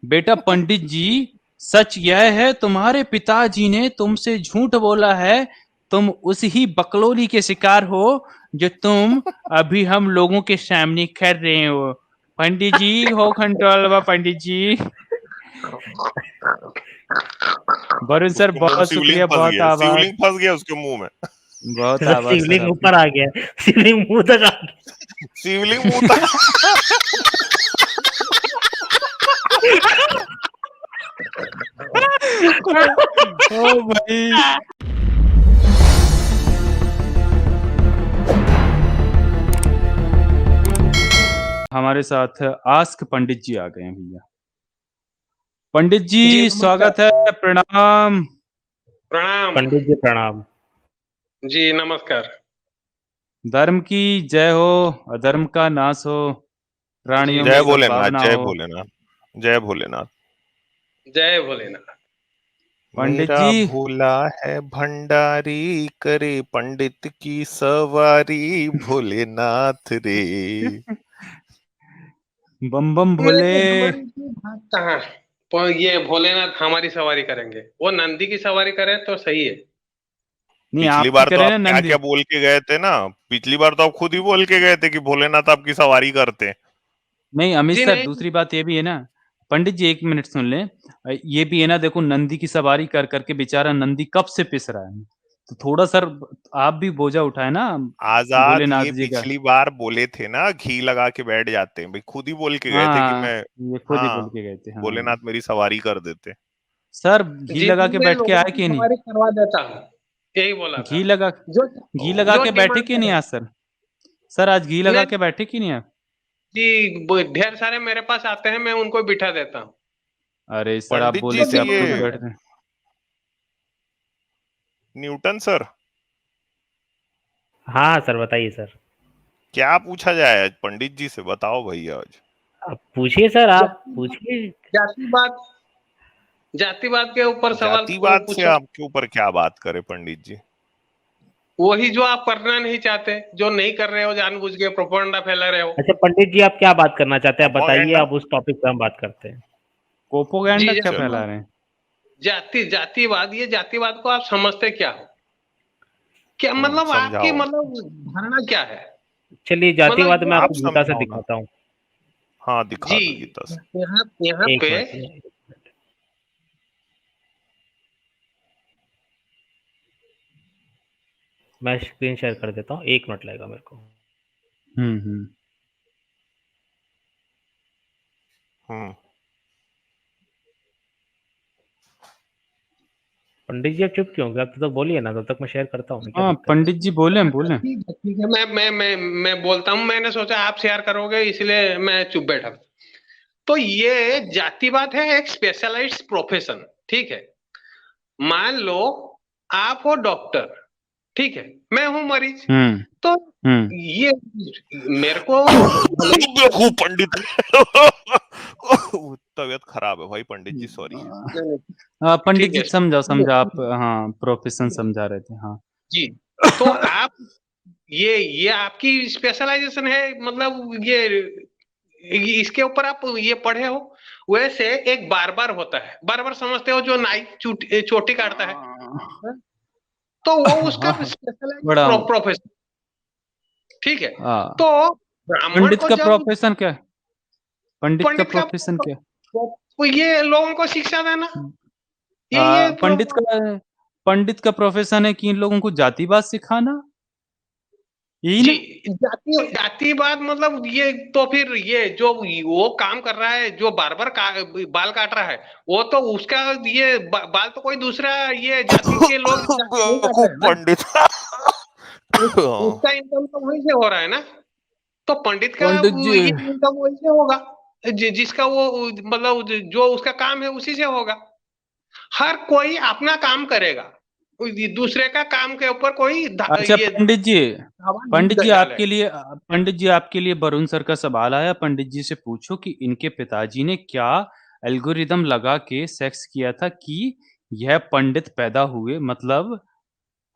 बेटा पंडित जी, सच यह है तुम्हारे पिताजी ने तुमसे झूठ बोला है। तुम उस ही बकलोली के शिकार हो जो तुम अभी हम लोगों के सामने कर रहे हो। पंडित जी हो कंट्रोल व पंडित जी। वरुण सर उसके मुंह में बहुत शिवलिंग शुक्रिया, फंस बहुत गया, आभार। शिवलिंग फंस गया उसके मुंह में। बहुत सर आभार सर शिवलिंग आपका। ऊपर आ गया, शिवलिंग मुंह तक आ गया। शिवलिंग मुंह तक। ओ भाई। हमारे साथ आस्क पंडित जी आ गए हैं भैया। पंडित जी जी नमस्कार। स्वागत है, प्रणाम। प्रणाम। पंडित जी प्रणाम। जी नमस्कार। धर्म की जय हो, अधर्म का नाश हो, प्राणियों में जय बिल्कुल। भोलेनाथ, सद्भावना जय हो। भोलेनाथ, जय भोलेनाथ। जय भोलेनाथ। पंडित मेरा जी भोला है भंडारी, करे पंडित की सवारी, भोलेनाथ रे। बम बम भोले। नहीं, हमारी की बात कहाँ है? ये भोलेनाथ हमारी सवारी करेंगे, वो नंदी की सवारी करे तो सही है। नहीं, पिछली आपकी बार तो करे आप ना क्या नंदी। क्या बोल के गए थे ना, पिछली बार तो आप खुद ही बोल के गए थे कि भोलेनाथ आपकी सवारी करते। नहीं अमित जी सर, नहीं। दूसरी बात ये भी है ना। पंडित जी एक मिनट सुन लें। ये भी है ना, देखो नंदी की सवारी कर करके बेचारा नंदी कब से पिस रहा है। तो थोड़ा सर आप भी बोझा उठाए ना आजाद, भोलेनाथ ये जी का। पिछली बार बोले थे ना घी लगा के बैठ जाते हैं, भाई खुद ही बोल के गए थे कि हाँ, मैं। ये खुद ही बोल हाँ, के गए थे, हाँ। भोलेनाथ मेरी सवारी कर देते। सर घी जी लगा नहीं, के मैं बैठ के लोगों आए की कि नहीं? सवारी करवा देता हूँ, यही बोला था। घी लगा जो घी ओ, लगा जो के बैठे डिमांड कि नहीं करे। आज सर? सर आज घी लगा नहीं के बैठे कि नहीं आप? जी, ढेर सारे मेरे पास आते हैं, मैं उनको बिठा देता हूँ। अरे सर आप पंडित जी बोले जो थे से आप खुद डिमांड ये बैठ करे। रहे। न्यूटन सर, हाँ सर, बताइए सर। क्या पूछा जाए आज पंडित जी से, बताओ भैया आज। आप पूछिए सर, आप जातिवाद, पूछिए। जातिवाद, जातिवाद के ऊपर सवाल जातिवाद से पूछो। आपके ऊपर क्या बात करे पंडित जी? वही जो आप करना नहीं चाहते, जो नहीं कर रहे हो, जानबूझ के प्रोपेगेंडा फैला रहे हो। अच्छा पंडित जी, आप क्या बात करना चाहते हैं, आप बताइए, प्रोपेगेंडा। आप उस टॉपिक पे हम बात करते हैं। प्रोपेगेंडा जी क्या चलो, फैला जातिवाद, रहे हैं? जातिवाद, ये जातिवाद को आप समझते क्या हो? क्या मतलब आपकी समझाओ। मतलब धारणा क्या है? चलिए मतलब जातिवाद ये मैं आप आपको गीता से समझाओ ना। दिखाता हूँ। हाँ, दिखा जी, दो गीता से। यहाँ यहाँ एक पे मिनट, मैं स्क्रीन शेयर कर देता हूँ, 1 मिनट लगेगा मेरे को। हम्म। हम्म। पंडित जी आप चुप क्यों हो गए? आप तब तक बोलिए ना, तब तक मैं शेयर करता हूँ, क्या हाँ दिक्कत है? पंडित जी बोले बोले। ठीक है, मैं बोलता हूँ। मैंने सोचा आप शेयर करोगे, इसलिए मैं चुप बैठा। तो ये जातिवाद है एक स्पेशलाइज्ड प्रोफेशन, ठीक है। मान लो आप हो डॉक्टर, ठीक है, मैं हूं मरीज। हम्म। तो हम्म। ये मेरे को भले ही बेवकूफ पंडित। तबीयत खराब है भाई पंडित जी, सॉरी। पंडित ठीक जी है। समझाओ समझाओ आप, हाँ प्रोफेशन समझा रहे थे, हाँ। जी, तो आप ये आपकी स्पेशलाइजेशन है, मतलब इसके ऊपर आप ये पढ़े हो। वैसे एक बार्बर होता है, बार्बर समझते हो, जो नाई चोटी काटता है। तो वो उसका हाँ, स्पेशलाइज बड़ा प्रोफेशन, ठीक है। हाँ। तो ब्राह्मण पंडित को का जब प्रोफेशन क्या है? पंडित का पंडित का प्रोफेशन क्या है? वो ये लोगों को शिक्षा देना, ये पंडित का प्रोफेशन है कि इन लोगों को जातिवाद सिखाना, यही जी। ना? जातिवाद मतलब ये तो फिर ये जो वो काम कर रहा है, जो बार्बर बाल काट रहा है, वो तो उसका ये बाल तो कोई दूसरा ये जाति के लोग नहीं काट रहे बेवकूफ हैं ना। पंडित। उसका इनकम तो वहीं से हो रहा है ना। तो पंडित का पंडित जी ये इनकम वहीं से होगा, जिसका वो मतलब जो उसका काम है उसी से होगा। हर कोई अपना काम करेगा, दूसरे का काम के ऊपर कोई अच्छा ये पंडित जी, दावा नहीं डालेगा। आपके लिए वरुण सर का सवाल आया। पंडित जी से पूछो कि इनके पिताजी ने क्या एल्गोरिदम लगा के सेक्स किया था कि यह पंडित पैदा हुए, मतलब।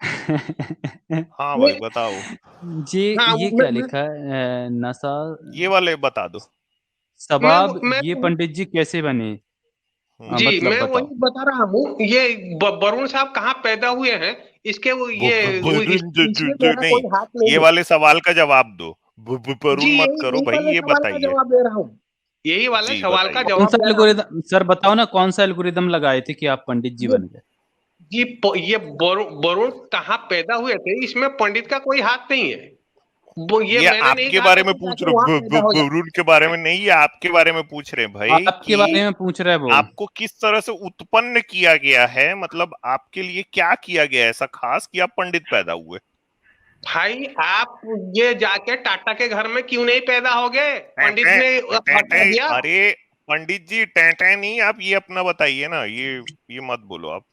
हाँ ये भाई बताओ, हाँ ये क्या लिखा है? नशा ये वाले बता दो। मैं सबाब, मैं ये पंडित जी कैसे बने? जी मतलब मैं बताओ। वही बता रहा हूँ, ये वरुण साहब कहाँ पैदा हुए हैं, इसके इसमें मेरा नहीं, कोई हाथ नहीं ये है। वाले सवाल का जवाब दो। जी वरुण मत यही करो यही भाई, वाले ये सवाल का बताइए। जवाब दे रहा हूँ, यही वाले जी सवाल का बताइए। कौन जवाब सा दे रहा हूँ। एल्गोरिदम सर बताओ ना, कौन सा एल्गोरिदम लगाए थे कि आप पंडित जी ये बन गए? जी ये वरुण कहाँ पैदा हुए थे, इसमें पंडित का कोई हाथ नहीं है। वो ये ये मैंने नहीं आपके कहा बारे था में कि पूछ जाके रहे, वहां पैदा हो जाए। वरुण के बारे में नहीं, ये आपके बारे में पूछ रहे हैं भाई आपके कि बारे में पूछ रहा है वो। आपको किस तरह से उत्पन्न किया गया है, मतलब आपके लिए क्या किया गया है ऐसा खास कि आप पंडित पैदा हुए? भाई आप ये जाके टाटा के घर में क्यों नहीं पैदा हो गए, पंडित टेंटे ने बता दिया। अरे पंडित जी, टेंटे नहीं, आप ये अपना बताइए ना, ये मत बोलो आप।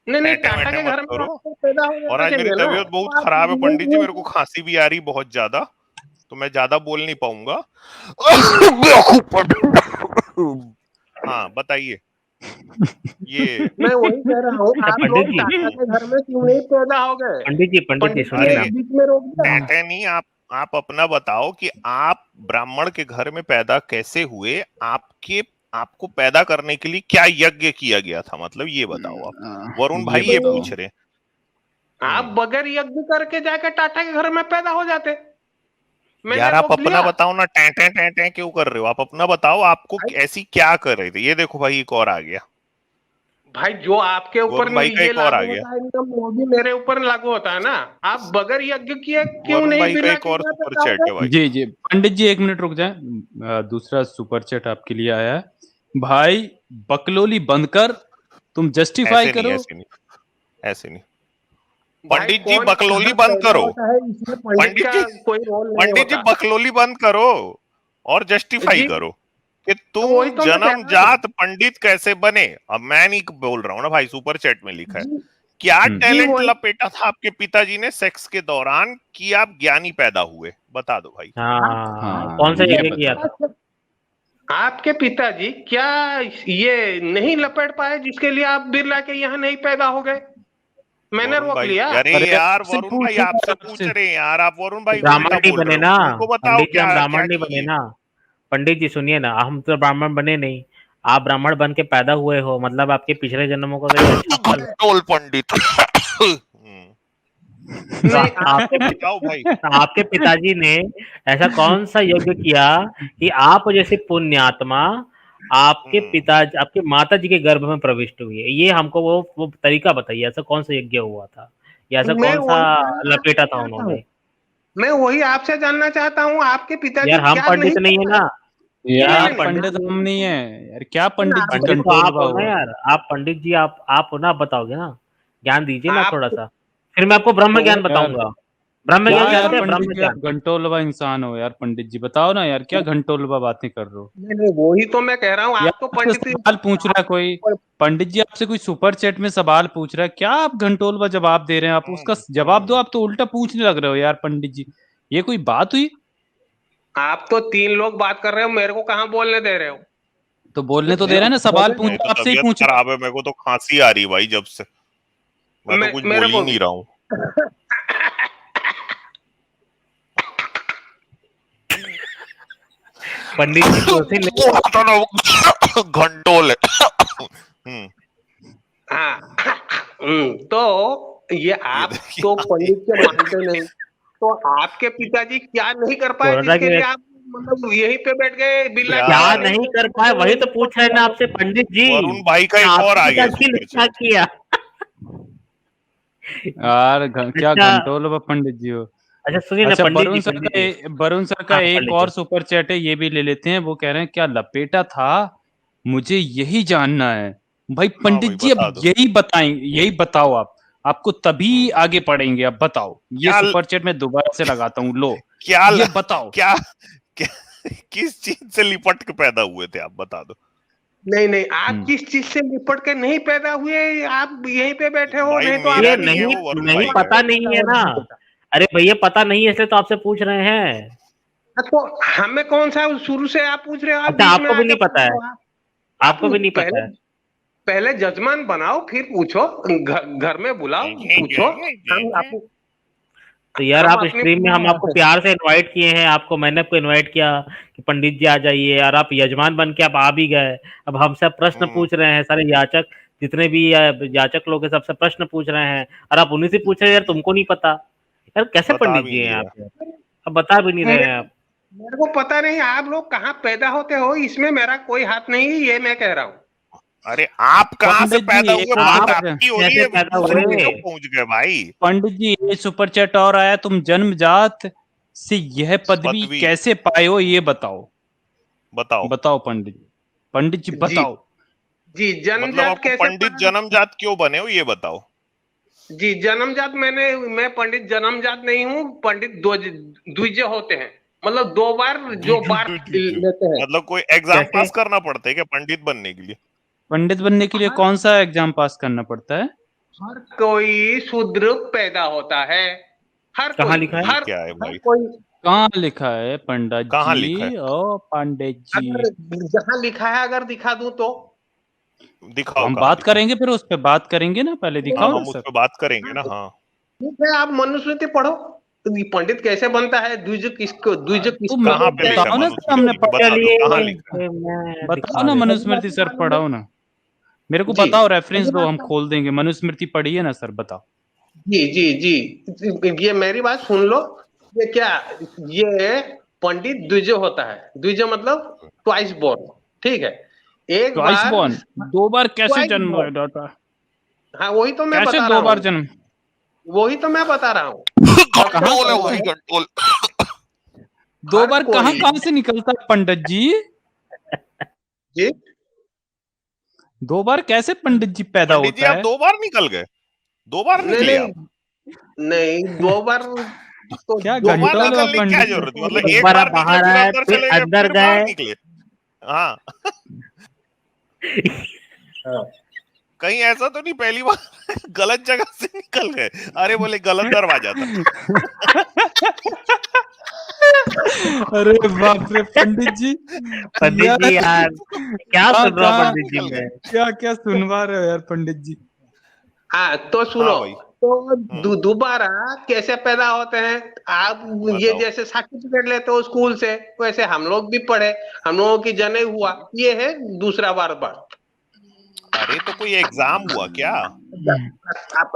नहीं नहीं, टेंटे टाटा वेंटे के मत घर में करो। आपको पैदा हो और जाना आज मेरी चाहिए ना, तबीयत बहुत तो आप खराब है नहीं पंडित जी, हुए मेरे को थे। खांसी भी आ रही बहुत ज्यादा, तो मैं ज्यादा बोल नहीं पाऊंगा। हाँ बताइए। ये मैं वही कह रहा हूँ, अच्छा आप पंडित लोग जी, टाटा के घर में क्यों नहीं पैदा हो गए। पंडित जी पंडित सुनिए ने ना। अरे बीच में रोक दिया। टेंटे नहीं, आप अपना बताओ कि आप ब्राह्मण के घर में पैदा कैसे हुए, आपको पैदा करने के लिए क्या यज्ञ किया गया था, मतलब ये बताओ आप। वरुण ये भाई ये बताओ। पूछ रहे। आप बगैर यज्ञ करके जाके टाटा के घर में पैदा हो जाते, मैंने यार आप रोक अपना लिया। बताओ ना, टेंटे टेंटे क्यों कर रहे हो, आप अपना बताओ, आपको भाई ऐसी क्या कर रहे थे। ये देखो भाई, एक और आ गया, भाई जो आपके ऊपर वरुण भाई का ये एक और आ लागू गया। होता है नियम, वो भी मेरे ऊपर लागू होता है ना। आप बगैर यज्ञ किए क्यों वरुण नहीं भाई का बिना एक और किए सुपर पैदा हो चैट गए। है भाई। जी जी पंडित जी, एक मिनट रुक जाए। दूसरा सुपर चैट आपके लिए आया है। भाई बकलोली बंद कर, तुम जस्टिफाई ऐसे नहीं, करो। ऐसे नहीं, ऐसे नहीं। भाई पंडित जी कौन बकलोली कहाँ बंद पैदा करो। होता है, इसमें पंडित पंडित का जी, कोई रोल नहीं पंडित जी होता। बकलोली बंद करो और जस्टिफाई जी करो कि तो वही तुम तो मैं कह जन्म रहा हूँ। जात पंडित कैसे बने। अब मैं नहीं बोल रहा हूँ ना भाई, सुपर चैट में लिखा है। जी क्या जी टैलेंट वही। लपेटा था आपके पिताजी ने सेक्स के दौरान कि आप ज्ञानी पैदा हुए, बता दो भाई। हाँ, हाँ कौन सा ये यज्ञ किया बताओ। था? आपके पिताजी क्या ये नहीं लपेट पाए जिसके लिए आप बिरला के यहाँ नहीं पैदा हो गए, मैंने वरुण रोक भाई, लिया। अरे अरे यार आपसे वरुण भाई पूछूं आपसे पूछ आपसे। रहे हैं यार, आप वरुण भाई ब्राह्मण उल्टा नहीं बोल बने रहे ना हो, उनको बताओ पंडित जी, हम क्या क्या ब्राह्मण नहीं बने किए। ना। पंडित जी सुनिए ना, हम तो ब्राह्मण बने नहीं। आप ब्राह्मण बन के पैदा हुए हो, मतलब आपके पिछले जन्मों का कोई अच्छा फल। घंटोल पंडित। तो नहीं आपके आपके बताओ भाई। आपके पिताजी ने ऐसा कौन सा यज्ञ किया कि आप जैसे पुण्यात्मा आपके पिता, आपके माता जी के गर्भ में प्रविष्ट हुए? ये हमको वो तरीका बताइए, ऐसा कौन सा यज्ञ हुआ था, या ऐसा मैं कौन सा वही जानना लपेटा था चाहता हूँ, उन्होंने? मैं वही आपसे जानना चाहता हूँ, आपके पिताजी यार हम क्या नहीं पंडित कर नहीं है पाए। ना। नहीं यार नहीं नहीं पंडित हम नहीं है यार, क्या पंडित जी पंडित तो कंट्रोल आप बा हो ना हुआ। यार, आप पंडित जी, आप हो ना, आप बताओगे ना। ज्ञान दीजिए ना आप थोड़ा सा, फिर मैं आपको ब्रह्म ज्ञान यार बताऊंगा। ब्रह्म क्या ज्ञान यार जानते हैं? पंडित ब्रह्म जी, आप ज्ञान। घंटोलवा इंसान हो यार। पंडित जी बताओ ना यार, क्या घंटोलवा बातें कर रहे हो नहीं नहीं वही तो मैं कह रहा हूँ, यार। आप तो आपसे पंडित सवाल पूछ रहा है कोई, पंडित जी आपसे कोई सुपर चैट में सवाल पूछ रहा है, क्या आप घंटोलवा जवाब दे रहे हैं? आप उसका जवाब दो, आप तो उल्टा पूछने लग रहे हो यार पंडित जी, ये कोई बात हुई? आप तो 3 लोग बात कर रहे हो, मेरे को कहाँ बोलने दे रहे हो। तो बोलने तो जी, दे रहा है ना, सवाल बोले पूछ नहीं रहा तो है, आपसे ही तबीयत पूछ रहा है। खराब है, मेरे को तो खांसी आ रही भाई जब से, मैं तो कुछ मेरे बोल ही को भी। नहीं रहा हूँ। पंडित जी को उसे घंटोल हाँ तो ये आप देखिए तो पंडित के मानते नहीं, तो आपके पिताजी क्या नहीं कर पाए कोरोना जिसके के लिए आप मतलब यहीं पे बैठ गए बिल्ला के क्या यहाँ यार नहीं कर पाए, वही तो पूछ रहे हैं ना आपसे पंडित जी। वरुण भाई का एक और आपके आ गया पिताजी ने सुपर क्या चैट। किया? यार क्या अच्छा, घंटोलवा पंडित जी हो। अच्छा सुनिए ना अच्छा पंडित जी, वरुण सर का हाँ पढ़ एक और लीजिए। सुपर चैट है, ये भी ले लेते हैं। वो कह रहे हैं क्या लपेटा था, मुझे यही जानना है। भाई हाँ पंडित भाई जी अब बता दो। यही बताएंगे, यही बताओ आप, आपको तभी हम्म, आगे पढ़ेंगे। अब बताओ, ये क्या सुपर चैट मैं दोबारा से लगाता हूँ, लो क्या ये बताओ। क्या क्या किस चीज से लिपट के पैदा हुए थे, आप बता दो। नहीं नहीं, आप हम्म, किस चीज से निपट के नहीं पैदा हुए, आप यहीं पे बैठे हो, भाई नहीं तो मेरा ये आपकी नहीं है, नहीं, वो वरुण नहीं भाई का पता है। नहीं है ना। अरे भैया पता नहीं है, इसलिए तो आपसे पूछ रहे हैं। तो हमें कौन सा शुरू से आप पूछ रहे हो, आप अच्छा बीच में आपको भी आके नहीं पूछ पता रहे है? हो। आप आपको भी नहीं पहले पता है? पहले जजमान बनाओ फिर पूछो, घर में बुलाओ पूछो। हम आपको तो यार हम आप अपनी स्ट्रीम में हम आपको प्यार से इनवाइट किए हैं, मैंने आपको इनवाइट किया कि पंडित जी आ जाइए, और आप यजमान बन के आप आ भी गए। अब हमसे आप प्रश्न पूछ रहे हैं, सारे याचक जितने भी याचक लोग हैं सबसे प्रश्न पूछ रहे हैं, और आप उन्हीं से पूछ रहे हैं यार तुमको नहीं पता। यार कैसे बता पंडित भी जी नहीं हैं रहा। आप यार? अब बता भी नहीं रहे हैं आप। मेरे को पता नहीं आप लोग कहाँ पैदा होते हो, इसमें मेरा कोई हाथ नहीं है, ये मैं कह रहा हूँ। अरे आप कहाँ से पंडित जी पैदा एक हुए, आप बात सुपर आपकी हो रही कैसे है, पैदा दूसरों पे हुए? क्यों पहुंच गए भाई? पंडित जी ये सुपर चैट और आया, तुम जन्मजात से यह पदवी पदवी कैसे पाए हो, ये बताओ। बताओ। बताओ पंडित जी, पंडित जी जी बताओ। जी, मतलब जन्मजात आपको कैसे पंडित पढ़ा? जन्मजात क्यों बने हो, ये बताओ। जी, जन्मजात मैं पंडित जन्मजात नहीं हूँ, पंडित द्विज होते हैं, मतलब 2 बार जो द्विजु बार द्विजु लेते हैं। मतलब कोई एग्जाम कैसे? पास करना पड़ता है क्या पंडित बनने के लिए? पंडित बनने के लिए हर कौन सा एग्जाम पास करना पड़ता है? हर कोई शूद्र पैदा होता है, हर कहाँ कोई, लिखा है? ये हर क्या है हर भाई? कोई। कहाँ लिखा है पंडित कहाँ लिखा है? जी? ओ पंडित अगर जी, जहाँ लिखा है अगर दिखा दूं तो? तो दिखाओ हम कहाँ बात लिखा है। करेंगे, फिर उस पे बात करेंगे ना, पहले हाँ, दिखाओ ना हम उस सर। पर बात करेंगे ना। हाँ, ठीक है, आप मनुस्मृति पढ़ो, तो ये पंडित कैसे बनता है, द्विज तो किसको कहाँ पे बोलते हैं? लिखा बताओ ना सर, हमने मनुस्मृति में, बता दो कहाँ लिखा है। चलिए मैं बताओ दिखा ना देता हूँ। मनुस्मृति सर, पढ़ाओ ना मेरे को, जी, बताओ, रेफरेंस मेरी दो, बात हम खोल देंगे। मनुस्मृति पढ़िए ना सर, बताओ। जी जी जी, ये मेरी बात सुन लो। ये क्या, ये पंडित द्विज होता है, द्विज मतलब ट्वाइस बोर्न, ठीक है, एक ट्वाइस बार, बॉर्न, 2 बार कैसे ट्वाइस जन्म बोर्न। होता है? हाँ, वही तो मैं कैसे बता रहा 2 बार हूँ, जन्म? वही तो मैं बता रहा हूँ। सबसे कहाँ कंट्रोल है भाई, पहले कंट्रोल। दो हर बार कहाँ कोई, कहाँ से निकलता है पंडित जी? जी 2 बार कैसे पंडित जी पैदा पंडित जी होता आप है? 2 बार निकल गए, 2 बार नहीं निकले आप। नहीं नहीं, 2 बार तो क्या 2 बार घंटों लो निकलने की क्या पंडित जी जरूरत है? को मतलब एक एक बार आप बार निकले बाहर फिर आए, अंदर फिर चले गए अंदर फिर बाहर गए। निकले। हाँ, हाँ। कहीं ऐसा तो नहीं पहली बार गलत जगह से निकल गए? अरे बोले गलत दरवाजा था। अरे बाप रे पंडित जी, पंडित यार जी यार क्या कहाँ सुन रहा हूँ कहाँ पंडित जी निकल गए। मैं। क्या क्या सुनवा रहे हो यार पंडित जी? हाँ, तो हाँ सुनो, भाई। तो हम्म, दोबारा कैसे पैदा होते हैं आप? ये बताओ। जैसे सर्टिफिकेट लेते हो स्कूल से, वैसे हम लोग भी पढ़े, हम लोगों की जनेऊ हुआ, ये है दूसरा बार बार। अरे तो कोई एग्जाम हुआ क्या?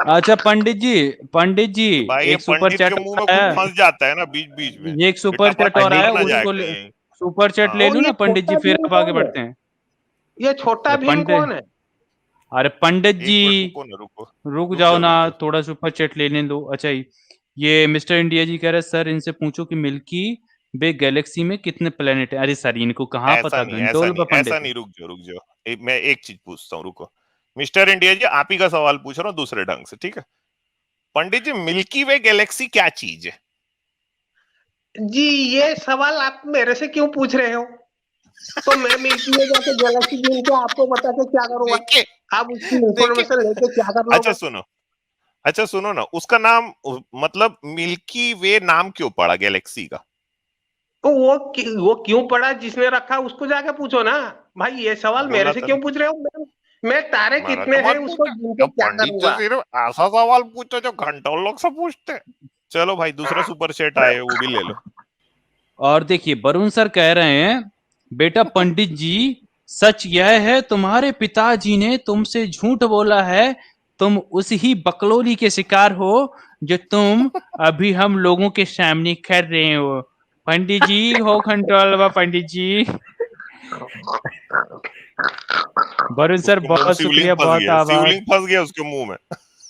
अच्छा पंडित जी भाई ये एक सुपर पंडित के चैट मुंह में आया कुछ है, फंस जाता है ना बीच बीच में, ये एक कि सुपर चैट और टपक आया, पंडित ना जाए उसको कहीं। सुपर चैट ले हाँ, लूं और ना ये पंडित जी, छोटा फिर भीम आप आगे कौन है? बढ़ते हैं। ये छोटा अरे भीम कौन है? अरे पंडित जी एक मिनट रुको ना, रुको। रुक रुक जाओ जाओ ना, रुक जाओ। थोड़ा सुपर चैट लेने दो। अच्छा ये मिस्टर इंडिया जी कह रहे हैं सर इनसे पूछो कि मिल्की वे गैलेक्सी में कितने प्लेनेट है। अरे सर इनको कहाँ ऐसा पता, नहीं, घंटों ऐसा लो नहीं, ऐसा पंडित जी। नहीं, रुक जाओ रुक जाओ। मैं एक चीज पूछता हूँ, रुको। मिस्टर इंडिया जी आप ही का सवाल पूछ रहा हूँ दूसरे ढंग से, ठीक है? पंडित जी मिल्की वे गैलेक्सी क्या चीज है? जी, ये सवाल आप मेरे से क्यों पूछ रहे हो? तो मैं मिल्की वे जाके गैलेक्सी ढूंढ के आपको बता के क्या करूंगा? देखिए, आप उसकी देखिए। इंफॉर्मेशन लेके क्या कर अच्छा लोगे? सुनो, अच्छा सुनो ना, उसका नाम मतलब मिल्की वे नाम क्यों पड़ा गैलेक्सी का? तो वो क्यों पड़ा, जिसने रखा उसको जाके पूछो ना। भाई ये सवाल मेरे बोला से था क्यों ना, पूछ रहे हो? मैं तारे मैंने कितने तो हैं मत उसको पूछा। ढूंढ के अब क्या पंडित से करूंगा? सिर्फ ऐसा सवाल पूछो जो घंटों लोग से पूछते हैं। चलो भाई दूसरा सुपर सेट आए वो भी ले लो। और देखिए वरुण सर कह रहे हैं बेटा पंडित जी सच यह है तुम्हारे पिताजी ने तुमसे झूठ बोला है, तुम उस ही बकलोली के शिकार हो जो तुम अभी हम लोगों के सामने कर रहे हो। पंडित जी हो कंट्रोल व पंडित जी। वरुण सर उसके मुंह बहुत शिवलिंग शुक्रिया, फंस बहुत गया, आभार, शिवलिंग फंस गया उसके मुंह में।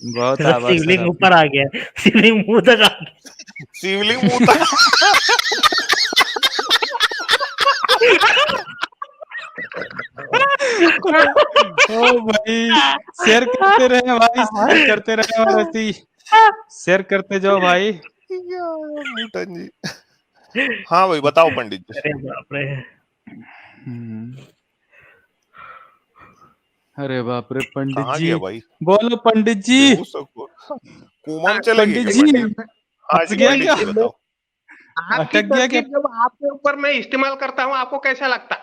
बहुत आभार सर शिवलिंग आपका। ऊपर आ गया, शिवलिंग मुंह तक आ गया। शिवलिंग मुंह तक। ओ भाई शेयर करते रहे भाई, शेयर करते रहे और ऐसे ही शेयर करते जाओ भाई। मुटन जी। हाँ भाई बताओ पंडित जी। अरे बाप रे। हम्म, अरे बाप रे पंडित कहाँ जी, गया भाई? बोलो पंडित जी। बेहोश को कुमम हाँ, चले गए पंडित क्या जी पंडित? हाँ फंस जी गया पंडित क्या? जी बताओ। आपकी अटक गया क्या? तरकीब जब आपके ऊपर मैं इस्तेमाल करता हूँ, आपको कैसा लगता?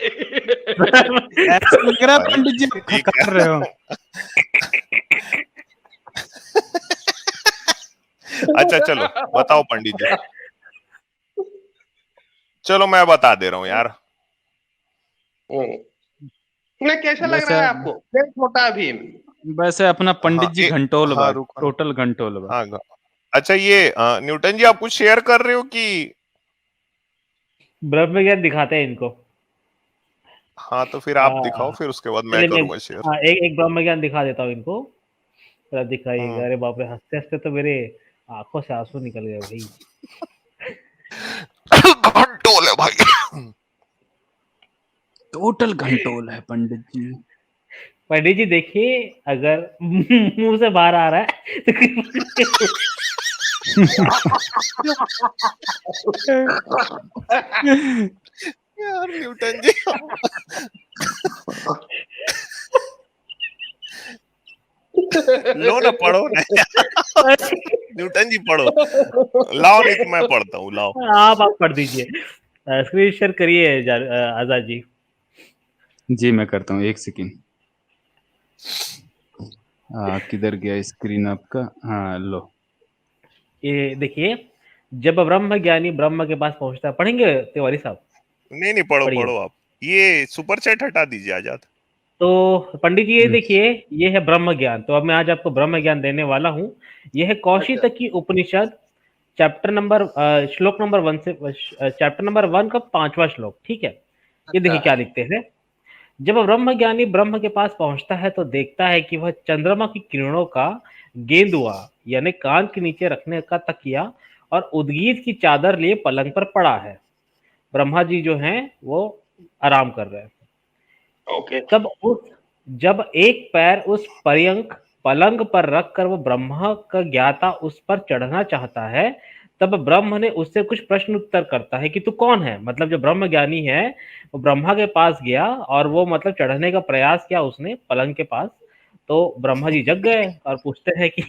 ऐसा लग रहा है भाई पंडित जी आप ये खकार रहे हो। अच्छा चलो बताओ पंडित जी, चलो मैं बता दे रहा हूँ यार। ना कैसा लग वैसे रहा है आपको? जय छोटा भीम। वैसे अपना पंडित हाँ जी घंटोल बा, रुको ना। टोटल घंटोल बा। हाँ अच्छा ये न्यूटन जी आप कुछ शेयर कर रहे हो कि? ब्रह्म ज्ञान दिखाते हैं इनको। हाँ तो फिर आप दिखाओ, हाँ, फिर उसके बाद मैं चलिए मैं करूंगा शेयर। हाँ, एक ब्रह्म ज्ञान दिखा देता हूँ इनको। जरा दिखाइएगा। हम्म। अरे बाप रे, हंसते हंसते तो मेरे आंखों से आंसू निकल गए भाई। घंटोल है भाई। टोटल घंटोल है पंडित जी। पंडित जी देखिए, अगर मुंह से बाहर आ रहा है तो यार न्यूटन जी लो ना, पढ़ो ना। न्यूटन जी पढ़ो, लाओ नहीं तो मैं पढ़ता हूँ, लाओ। आप पढ़ दीजिए। स्क्रीन शेयर करिए आजाद जी। जी मैं करता हूँ, एक सेकेंड। किधर गया स्क्रीन आपका? हाँ लो। ये देखिए, जब ब्रह्म ज्ञानी ब्रह्म के पास पहुंचता है, पढ़ेंगे तिवारी साहब? नहीं पढ़ो पढ़िए। पढ़ो आप, ये सुपर चैट हटा दीजिए आजाद। तो पंडित जी ये देखिए, ये है ब्रह्म ज्ञान। तो अब मैं आज आपको ब्रह्म ज्ञान देने वाला हूँ। यह है कौशितकी उपनिषद, चैप्टर नंबर श्लोक नंबर 1 से चैप्टर नंबर 1 का 5वां श्लोक। ठीक है, ये देखिए क्या लिखते हैं। जब ब्रह्म ज्ञानी ब्रह्म के पास पहुंचता है तो देखता है कि वह चंद्रमा की किरणों का गेंदुआ यानी कान के नीचे रखने का तकिया और उद्गीत की चादर लिए पलंग पर पड़ा है। ब्रह्मा जी जो हैं वो आराम कर रहे हैं। ओके। जब एक पैर उस पर्यंक पलंग पर रखकर वो ब्रह्मा का ज्ञाता उस पर चढ़ना चाहता है, तब ब्रह्म ने उससे कुछ प्रश्न उत्तर करता है कि तू कौन है। मतलब जो ब्रह्म ज्ञानी है वो ब्रह्मा के पास गया और वो मतलब चढ़ने का प्रयास किया उसने पलंग के पास। तो ब्रह्मा जी जग गए और पूछते हैं कि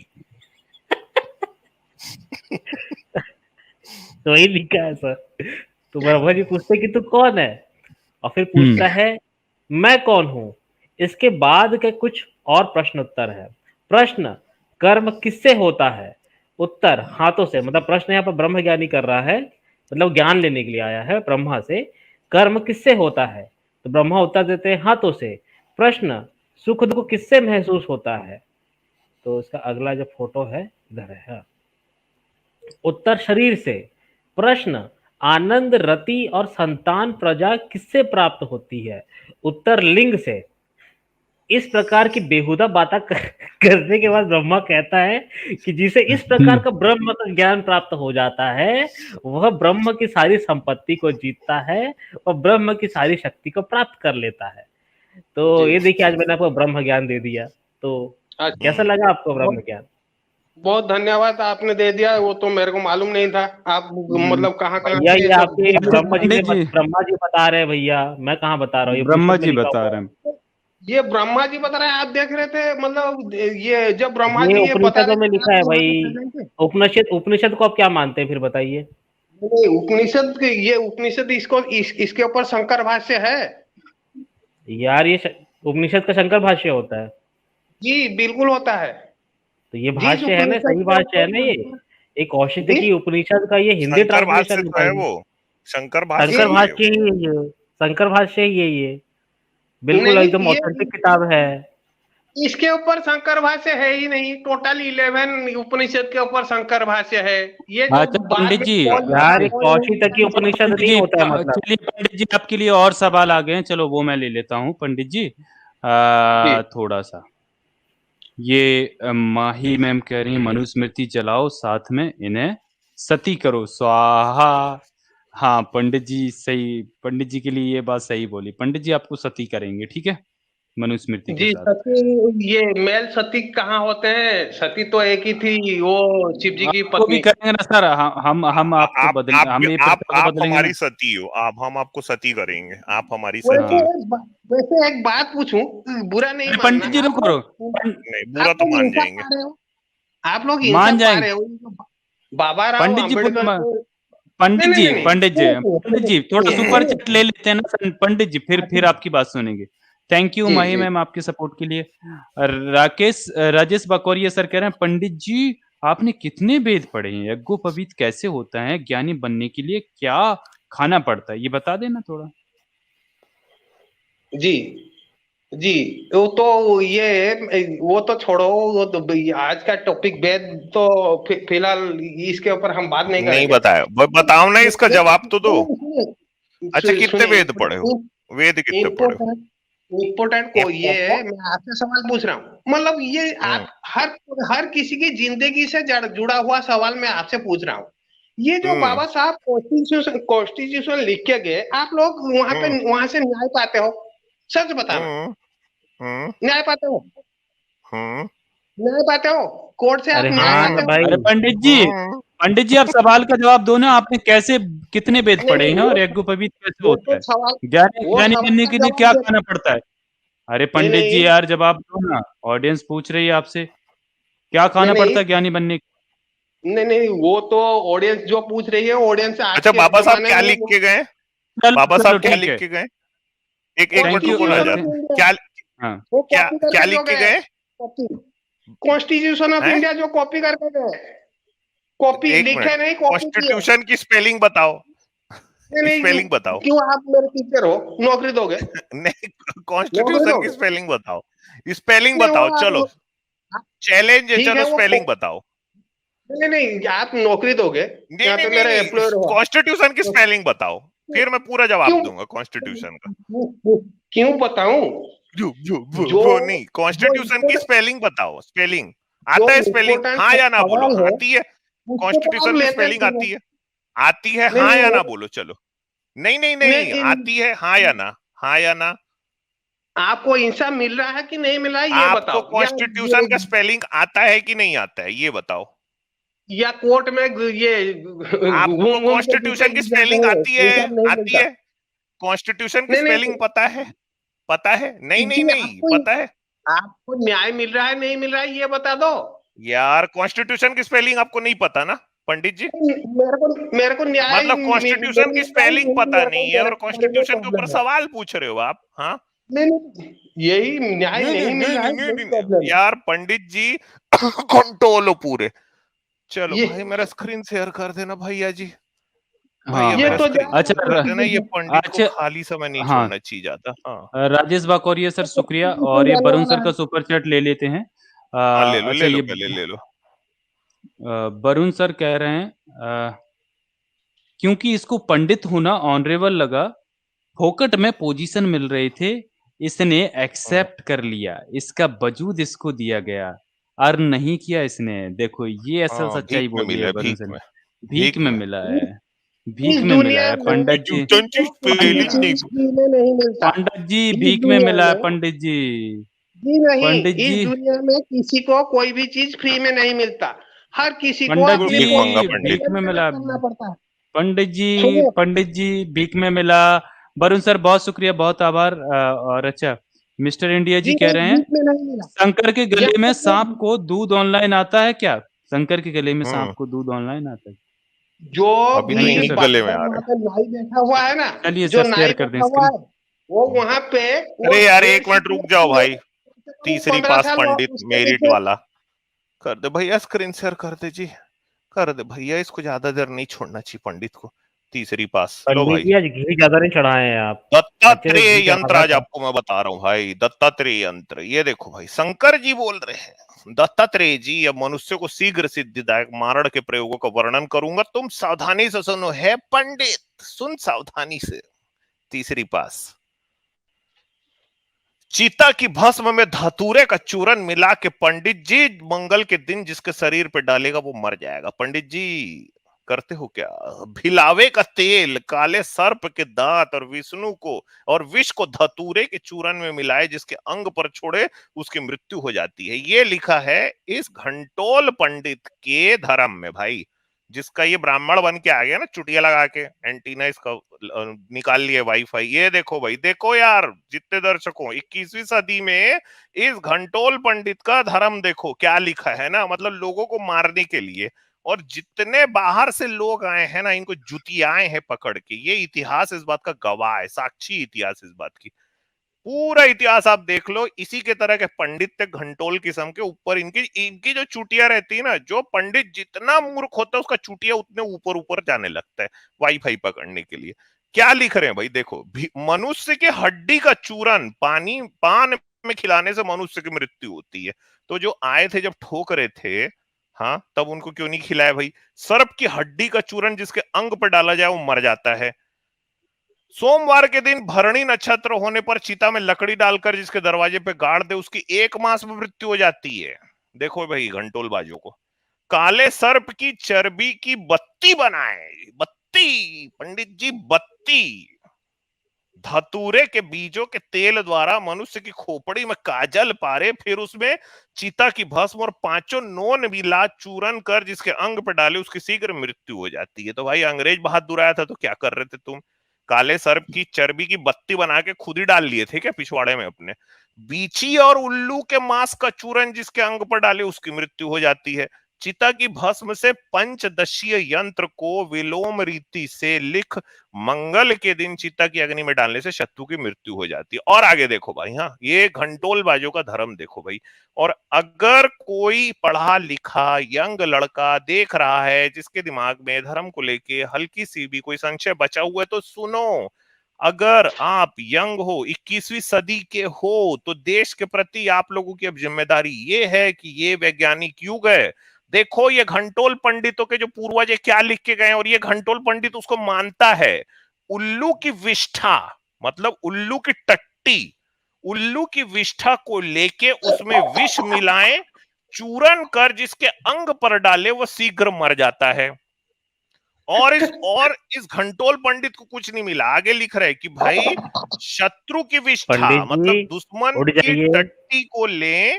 तो वही लिखा है सर। तो ब्रह्मा जी पूछते हैं कि तू कौन है, और फिर पूछता है मैं कौन हूं। इसके बाद के कुछ और प्रश्न उत्तर है। प्रश्न, कर्म किससे होता है? उत्तर, हाथों से। मतलब प्रश्न यहाँ पर ब्रह्म ज्ञानी कर रहा है, मतलब ज्ञान लेने के लिए आया है ब्रह्मा से। कर्म किससे होता है? तो ब्रह्मा उत्तर देते हैं हाथों से। प्रश्न, सुख दुख किससे महसूस होता है? तो इसका अगला जो फोटो है इधर है। उत्तर, शरीर से। प्रश्न, आनंद रति और संतान प्रजा किससे प्राप्त होती है? उत्तर, लिंग से। इस प्रकार की बेहुदा बातें करने के बाद ब्रह्मा कहता है कि जिसे इस प्रकार का ब्रह्म का ज्ञान प्राप्त हो जाता है वह ब्रह्म की सारी संपत्ति को जीतता है और ब्रह्म की सारी शक्ति को प्राप्त कर लेता है। तो ये देखिए, आज मैंने आपको ब्रह्म ज्ञान दे दिया। तो कैसा लगा आपको ब्रह्म ज्ञान? बहुत धन्यवाद, आपने दे दिया। वो तो मेरे को मालूम नहीं था। आप मतलब कहाँ भैया से ये आपके पंडित जी ब्रह्मा जी बता रहे हैं भैया, मैं कहाँ बता रहा हूँ, ये ब्रह्मा उपनिषद में जी लिखा बता हुआ रहे हैं। ये ब्रह्मा जी बता रहे हैं? आप देख रहे थे? मतलब ये जब ब्रह्मा है। ये जी ये बता उपनिषदों रहे में थे लिखा आप है वहाँ पे भाई। प्रेजेंट थे? उपनिषद को आप क्या मानते हैं फिर बताइए। ये उपनिषद इसके ऊपर शंकर भाष्य है। यार उपनिषद का शंकर भाष्य होता है। जी बिल्कुल होता है। तो ये जिस भाष्य है ना, उपनिषद सही के भाष्य है ऊपर ना ये। एक कौशिक जिस की उपनिषद का ये हिंदी शंकर भाष्य ट्रांसलेशन है तो है भाई। वो, शंकर भाष्य शंकर ही है भाष्य वो। ही है ये। शंकर भाष्य ही है ये। बिल्कुल नहीं, एकदम ये ऑथेंटिक किताब है। इसके ऊपर शंकर भाष्य है ही नहीं। टोटल 11 उपनिषद के ऊपर शंकर भाष्य है। ये जो अच्छा बाद पंडित में जी, यार एक चलिए कौशिक की उपनिषद नहीं होता है मतलब। पंडित जी आपके लिए और सवाल आ गए हैं, चलो वो मैं ले लेता हूँ पंडित जी। थोड़ा सा ये माही मैम कह रही है मनुस्मृति चलाओ, साथ में इन्हें सती करो स्वाहा। हाँ पंडित जी सही, पंडित जी के लिए ये बात सही बोली। पंडित जी आपको सती करेंगे, ठीक है, मनुस्मृति के जी साथ। सती, ये मेल सती कहाँ होते हैं? सती तो एक ही थी, वो शिव जी की आपको भी पत्नी। करेंगे ना सर, हम आपको बदल, हम ये प्रथा को आप बदलेंगे ना। हमारी सती हो, आप हम आपको सती करेंगे, आप हमारी वैसे सती हो। वैसे एक बात पूछूं, बुरा नहीं मानना। पंडित जी आप रुको, लोग नहीं बुरा आप तो लोग मान इंसाफ जाएंगे। पा रहे हो? आप लोग मान इंसाफ पा जाएंगे। रहे हो? बाबा राव पंडित जी अम्बेडकर को नहीं पंडित नहीं जी नहीं नहीं पंडित जी पंडित जी थोड़ा सुपर सुनिए। चैट ले लेते हैं ना पंडित जी, फिर आपकी बात सुनेंगे। Thank you ji Mahi ji ma'am आपके सपोर्ट के लिए। राजेश बकौरिया सर कह रहे हैं पंडित जी आपने कितने वेद पढ़े हैं? यज्ञोपवीत कैसे होता है? ज्ञानी बनने के लिए क्या खाना पड़ता है? ये बता देना थोड़ा। जी जी, वो तो ये वो तो छोड़ो, वो तो आज का टॉपिक वेद तो फिलहाल इसके ऊपर हम बात नहीं नहीं करेंगे। बताया, बताओ ना, इसका जवाब तो दो। अच्छा, कितने सुनिए, वेद पढ़े हो? वेद कितने पढ़े हो? इम्पोर्टेंट इम्पोर्टेंट को ये है, मैं आपसे सवाल पूछ रहा हूँ, मतलब ये हम्म आप हर हर किसी की जिंदगी से जुड़ा हुआ सवाल मैं आपसे पूछ रहा हूँ। ये जो हम्म बाबा साहब कॉन्स्टिट्यूशन लिख के गए, आप लोग हम्म वहां से न्याय पाते हो? सच बताना, हम्म हम्म न्याय पाते हो? हम्म न्याय पाते हो? कोर्ट से आप अरे न्याय हाँ हम्म ना पाते हो? भाई। अरे हम्म पंडित जी आप सवाल का जवाब दो ना, आपने कैसे कितने वेद नहीं पढ़े नहीं, हैं और यज्ञोपवीत कैसे वो होता तो है? सवाल ज्ञानी वो ज्ञानी सवाल बनने का के लिए जवाब क्या दे। खाना पड़ता है? अरे नहीं पंडित जी नहीं यार जवाब दो ना, ऑडियंस पूछ रही है आपसे, क्या नहीं खाना नहीं पड़ता है ज्ञानी बनने के नहीं नहीं, वो तो ऑडियंस जो पूछ रही है, ऑडियंस आज अच्छा, के बाबा साहब जमाने क्या में लिख के गए? लिए? चलो बाबा चलो साहब क्या ठीक लिख है। के गए? एक मिनट थैंक यू रुको ना कॉन्स्टिट्यूशन जरा। ऑफ इंडिया, क्या हाँ वो क्या कॉपी क्या करके लिख जो के गए, गए कॉपी, कॉन्स्टिट्यूशन ऑफ हैं? इंडिया जो कॉपी करके गए, कॉपी एक मिनट, लिखे नहीं, कॉपी किए। कॉन्स्टिट्यूशन की स्पेलिंग बताओ। नहीं नहीं, स्पेलिंग बताओ। क्यों आप मेरे टीचर हो, नौकरी दोगे? नहीं, नौकरी कॉन्स्टिट्यूशन की दोगे? स्पेलिंग बताओ। स्पेलिंग नहीं वो बताओ, चलो। चैलेंज है, ठीक है चलो वो स्पेलिंग बताओ। नहीं नहीं, आप नौकरी दोगे, नहीं यहाँ नहीं पे नहीं मेरा नहीं, एम्प्लॉयर हो आप। कॉन्स्टिट्यूशन की स्पेलिंग बताओ, फिर मैं पूरा जवाब क्यों दूंगा कॉन्स्टिट्यूशन का। क्यों बताऊं? जो वो नहीं, जो कॉन्स्टिट्यूशन की स्पेलिंग बताओ, स्पेलिंग जो आता है स्पेलिंग, इम्पोर्टेंट हाँ या ना बोलो, सवाल है, आती है? उसको तो आप कॉन्स्टिट्यूशन की लेते स्पेलिंग नहीं हो। आती है? आती है, नहीं हाँ नहीं या ना वो बोलो, चलो। नहीं नहीं नहीं, नहीं, आती है, हाँ या ना? हाँ या ना? आपको इंसान मिल रहा है कि नहीं मिल रहा है, ये आपको बताओ, कॉन्स्टिट्यूशन का स्पेलिंग आता है कि नहीं आता है, ये बताओ। या कोर्ट में ये आपको घूम घूम के जूते कॉन्स्टिट्यूशन की गिर जाते स्पेलिंग हैं, आती है? इंसान नहीं आती मिलता। है? कॉन्स्टिट्यूशन की नहीं स्पेलिंग नहीं पता है? पता है? नहीं नहीं जी, नहीं, पता है? आपको न्याय मिल रहा है नहीं मिल रहा है, ये बता दो। यार, कॉन्स्टिट्यूशन की स्पेलिंग आपको नहीं पता ना पंडित जी? मेरे को न्याय मतलब कॉन्स्टिट्यूशन की मिल रहा है स्पेलिंग नहीं पता मेरे को, नहीं है और मेरे को कॉन्स्टिट्यूशन के ऊपर प्रॉब्लम है। सवाल पूछ रहे हो आप? हाँ। नहीं नहीं, यही न्याय नहीं नहीं नहीं मिल नहीं रहा नहीं है, नहीं यही नहीं प्रॉब्लम नहीं। है। यार पंडित जी, कंट्रोल हो पूरे। चलो ये भाई, मेरा स्क्रीन शेयर कर देना भैया जी। भैया हाँ ये मेरा हाँ तो स्क्रीन अच्छा शेयर कर र, देना, ये पंडित को अच्छा खाली समय नहीं हाँ छोड़ना चाहिए ज्यादा। हाँ राजेश बाकोरिया सर शुक्रिया, और ये जाने वरुण वाला सर है। का सुपर चैट ले लेते हैं। हाँ, अच्छा ले लो ये पहले ले लो। वरुण सर कह रहे हैं क्योंकि इसको पंडित होना ऑनरेबल लगा, फोकट में पोजीशन मिल रहे थे, इसने हाँ, एक्सेप्ट कर लिया, इसका वजूद इसको दिया गया, अर्न नहीं किया इसने। देखो ये असल हाँ, भीख सच्चाई में बोली मिला है है, वरुण भीख सर ने। में। भीख भीख में में। मिला है, इस भीख में मिला दुनिया है में पंडित जी। कॉन्स्टिट्यूशन की किसी स्पेलिंग नहीं। चीज फ्री में नहीं मिलता। पंडित जी इस भीख में दुनिया मिला है में पंडित जी। जी नहीं, पंडित इस जी दुनिया में किसी को कोई भी चीज फ्री में नहीं मिलता। हर किसी को पंडित बिल्कुल अपने भीख मंगा जी पंडित। भीख मेहनत में मिला। करना पड़ता है। सुनिए, पंडित जी भीख में मिला। वरुण सर बहुत शुक्रिया, बहुत आभार। और अच्छा मिस्टर इंडिया जी जी कह नहीं, रहे हैं भीख में नहीं मिला। शंकर के गले यहाँ में तक सांप को दूध ऑनलाइन आता है क्या? शंकर के गले में सांप हम्म को दूध ऑनलाइन आता है? जो अभी तो थैंक यू इन्हीं सर। गले में जो आ वहां रहे पे नाई बैठा हुआ है ना, चलिए जो सर शेयर नाई कर दें बैठा हुआ स्क्रीन। है, वो वहां पे वो अरे यार, भेड़ एक मिनट रुक जाओ भाई। तीसरी 15 पास साल पंडित उसके मेरिट पीछे। वाला। कर दे भैया, स्क्रीन शेयर कर दे जी। कर दे भैया, इसको ज्यादा देर नहीं छोड़ना चाहिए पंडित को। तीसरी पास लो पंडित भाई। जी आज घी ज्यादा नहीं चढ़ाए हैं आप, अच्छे से घी दत्तात्रेय चढ़ा यंत्र रहा आज था। आपको मैं बता रहा हूं भाई, दत्तात्रेय यंत्र। ये देखो भाई, शंकर जी बोल रहे हैं, दत्तात्रेय जी, अब मनुष्य को शीघ्र सिद्धिदायक मारण के प्रयोगों का वर्णन करूंगा, तुम सावधानी से सुनो। है पंडित, सुन सावधानी से। तीसरी पास। चीता की भस्म में धतूरे का चूरन मिला के पंडित जी मंगल के दिन जिसके शरीर पे डालेगा वो मर जाएगा। पंडित जी करते हो क्या? भिलावे का तेल, काले सर्प के दांत और विष्णु को और विष को धतूरे के चूरन में मिलाए, जिसके अंग पर छोड़े उसकी मृत्यु हो जाती है। ये लिखा है इस घंटोल पंडित के धर्म में भाई। जिसका ये ब्राह्मण बन के आ गया ना, चुटिया लगा के एंटीना इसका निकाल लिया वाईफाई। ये देखो भाई, देखो यार जितने दर्शकों, 21वीं सदी में इस घंटोल पंडित का धर्म देखो क्या लिखा है ना, मतलब लोगों को मारने के लिए। और जितने बाहर से लोग आए हैं ना, इनको जुतियाए हैं पकड़ के। ये इतिहास इस बात का गवाह है, साक्षी इतिहास इस बात की। पूरा इतिहास आप देख लो, इसी के तरह के पंडित थे घंटोल किस्म के। ऊपर इनकी इनकी जो चुटिया रहती है ना, जो पंडित जितना मूर्ख होता है उसका चुटिया उतने ऊपर ऊपर जाने लगता है वाईफाई पकड़ने के लिए। क्या लिख रहे हैं भाई, देखो, मनुष्य के हड्डी का चूरन पान में खिलाने से मनुष्य की मृत्यु होती है। तो जो आए थे जब ठोक रहे थे, हाँ, तब उनको क्यों नहीं खिलाया भाई? सर्प की हड्डी का चूरन जिसके अंग पर डाला जाए वो मर जाता है। सोमवार के दिन भरणी नक्षत्र होने पर चिता में लकड़ी डालकर जिसके दरवाजे पे गाड़ दे उसकी 1 मास में मृत्यु हो जाती है। देखो भाई घंटोल बाजों को। काले सर्प की चर्बी की बत्ती बनाए, बत्ती पंडित जी, बत्ती। धतूरे के बीजों के तेल द्वारा मनुष्य की खोपड़ी में काजल पारे, फिर उसमें चीता की भस्म और 5 नोन मिला चूरन कर जिसके अंग पर डाले उसकी शीघ्र मृत्यु हो जाती है। तो भाई अंग्रेज बहादुर आया था तो क्या कर रहे थे तुम? काले सर्प की चर्बी की बत्ती बना के खुद ही डाल लिए थे क्या पिछवाड़े में अपने? बीछी और उल्लू के मांस का चूरन जिसके अंग पर डाले उसकी मृत्यु हो जाती है। चिता की भस्म से पंचदशीय यंत्र को विलोम रीति से लिख मंगल के दिन चिता की अग्नि में डालने से शत्रु की मृत्यु हो जाती है। और आगे देखो भाई, हाँ, ये घंटोल बाजों का धर्म देखो भाई। और अगर कोई पढ़ा लिखा यंग लड़का देख रहा है जिसके दिमाग में धर्म को लेके हल्की सी भी कोई संशय बचा हुआ है तो सुनो, अगर आप यंग हो, 21वीं सदी के हो, तो देश के प्रति आप लोगों की अब जिम्मेदारी ये है कि ये वैज्ञानिक युग है। देखो ये घंटोल पंडितों के जो पूर्वज क्या लिख के गए और ये घंटोल पंडित उसको मानता है। उल्लू की विष्ठा, मतलब उल्लू की टट्टी, उल्लू की विष्ठा को लेके उसमें विष मिलाएं, चूरन कर जिसके अंग पर डाले वो शीघ्र मर जाता है। और इस घंटोल पंडित को कुछ नहीं मिला। आगे लिख रहे कि भाई शत्रु की विष्ठा, पंडित मतलब जी दुश्मन उठ की जाइए। टट्टी को ले,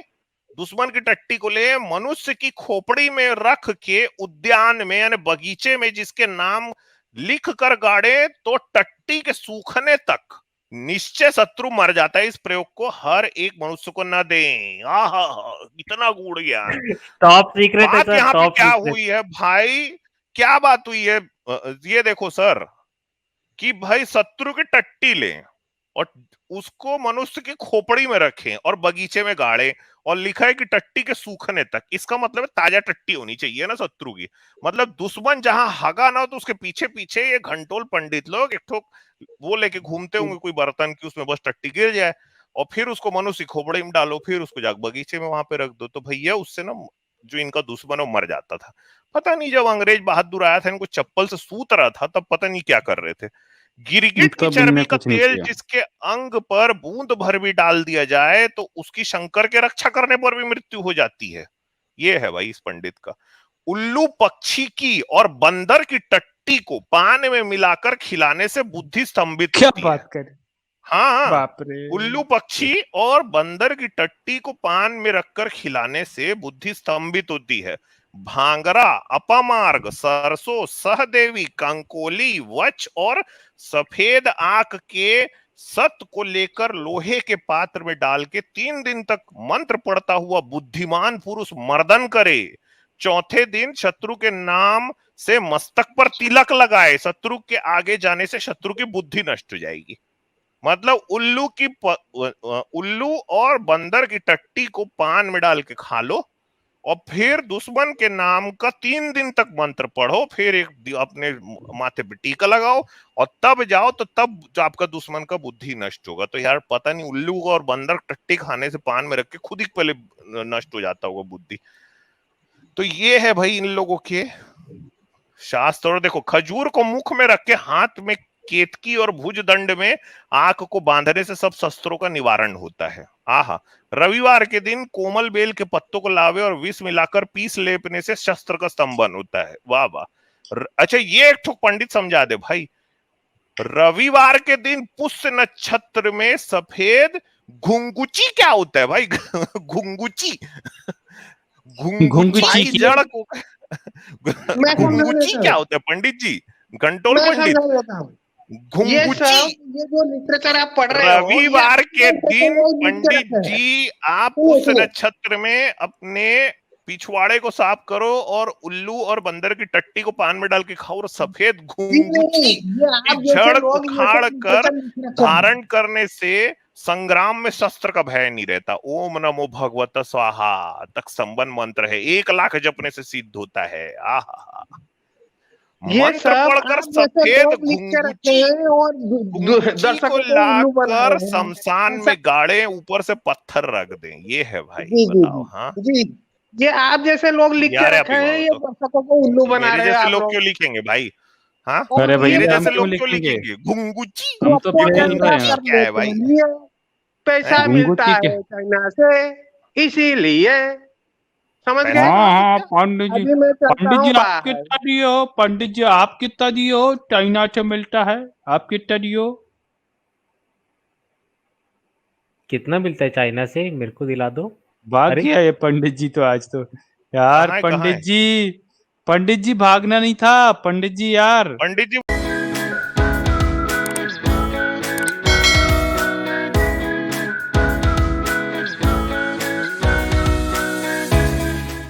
दुश्मन की टट्टी को ले मनुष्य की खोपड़ी में रख के उद्यान में यानी बगीचे में जिसके नाम लिख कर गाड़े तो टट्टी के सूखने तक निश्चय शत्रु मर जाता है। इस प्रयोग को हर एक मनुष्य को न दें। आहा, इतना गूढ़ ज्ञान। टॉप सीक्रेट है बात सर, यहाँ पे टॉप क्या सीक्रेट। हुई है भाई, क्या बात हुई है? ये देखो सर कि भाई शत्रु की टट्टी लें और उसको मनुष्य की खोपड़ी में रखें और बगीचे में गाड़े, और लिखा है कि टट्टी के सूखने तक। इसका मतलब है ताजा टट्टी होनी चाहिए ना शत्रु की। मतलब दुश्मन जहां हगा ना हो तो उसके पीछे पीछे ये घंटोल पंडित लोग एक ठोक वो लेके घूमते होंगे कोई बर्तन की, उसमें बस टट्टी गिर जाए और फिर उसको मनुष्य खोपड़ी में डालो, फिर उसको जाकर बगीचे में वहां पे रख दो। तो भैया उससे ना जो इनका दुश्मन है वो मर जाता था। पता नहीं जब अंग्रेज बहादुर आया था इनको चप्पल से सूत रहा था तब पता नहीं क्या कर रहे थे। गिरगिट की तब चर्बी इनने का कुछ नहीं तेल किया। जिसके अंग पर बूंद भर भी डाल दिया जाए तो उसकी शंकर के रक्षा करने पर भी मृत्यु हो जाती है। ये है भाई इस पंडित का। उल्लू पक्षी की और बंदर की टट्टी को पान में मिलाकर खिलाने से बुद्धि स्तंभित क्या होती है। बात कर, हाँ, बाप रे। उल्लू पक्षी और बंदर की टट्टी को पान में रखकर खिलाने से बुद्धि स्तंभित होती है। भांगरा, अपामार्ग, सरसों, सहदेवी, कंकोली, वच और सफेद आंख के सत को लेकर लोहे के पात्र में डाल के 3 दिन तक मंत्र पढ़ता हुआ बुद्धिमान पुरुष मर्दन करे। चौथे दिन शत्रु के नाम से मस्तक पर तिलक लगाए। शत्रु के आगे जाने से शत्रु की बुद्धि नष्ट हो जाएगी। मतलब उल्लू और बंदर की टट्टी को पान में डाल के खा लो और फिर दुश्मन के नाम का 3 दिन तक मंत्र पढ़ो, फिर एक अपने माथे पे टीका लगाओ और तब जाओ, तो तब जो आपका दुश्मन का बुद्धि नष्ट होगा। तो यार पता नहीं उल्लू और बंदर टट्टी खाने से पान में रख के खुद ही पहले नष्ट हो जाता होगा बुद्धि। तो ये है भाई इन लोगों के शास्त्र। और देखो खजूर को मुख में रख के हाथ में केतकी और भुजदंड में आंख को बांधने से सब शस्त्रों का निवारण होता है। आहा, रविवार के दिन कोमल बेल के पत्तों को लावे और विष मिलाकर पीस लेपने से शस्त्र का स्तंभन होता है। वाह वाह। अच्छा ये एक ठो पंडित समझा दे भाई। रविवार के दिन पुष्य नक्षत्र में सफेद घुंगुची क्या होता है भाई? घुंगुची, घुंगुची की जड़ को घुंगुची क्या होता है पंडित जी? घंटोल पंडित, घुंगुची। ये जो लिटरेचर आप पढ़ रहे हो, रविवार के दिन पंडित जी आप उस नक्षत्र में अपने पिछवाड़े को साफ करो और उल्लू और बंदर की टट्टी को पान में डाल के खाओ और सफेद घुंगुची की जड़ उखाड़ कर धारण करने से संग्राम में शस्त्र का भय नहीं रहता। ओम नमो भगवत स्वाहा तक संबंध मंत्र है, 1 लाख जपने से सिद्ध होता है। आहा, ये मंत्र सब पढ़कर आप जैसे सफेद लोग लिख के रखे घुंगुची हैं और को दर्शकों को उल्लू बना लाकर रहे हैं। शमशान ऐसा में गाड़े, ऊपर से पत्थर रख दें। ये है भाई, जी जी बताओ। हाँ, जी ये आप जैसे लोग लिख के यार आप रखे ही हैं, बोलो ये तो, दर्शकों को उल्लू बना मेरे रहे हैं जैसे आप लोग लोग। क्यों लिखेंगे भाई? हाँ, और अरे ये भैया मेरे हम जैसे क्यों लोग क्यों लिखेंगे? लिखेंगे? घुंगुची हम तो फेल प्रोपेगेंडा हैं। घुंगुची कर क्या है देते भाई? हैं। ये पैसा मिलता घुंगुची के है चाइना से, इसीलिए समझ पैसा गए। हाँ कहाँ हाँ मिलता? पंडित अभी मैं चलता जी हूँ आप बाहर। कितना दियो? पंडित जी आप कितना दियो? चाइना से मिलता है, आप कितना दियो? कितना मिलता है चाइना से, मेरे को दिला दो। भाग अरे गया ये पंडित जी तो आज तो। यार कहाँ है? पंडित जी भागना नहीं था पंडित जी यार। पंडित जी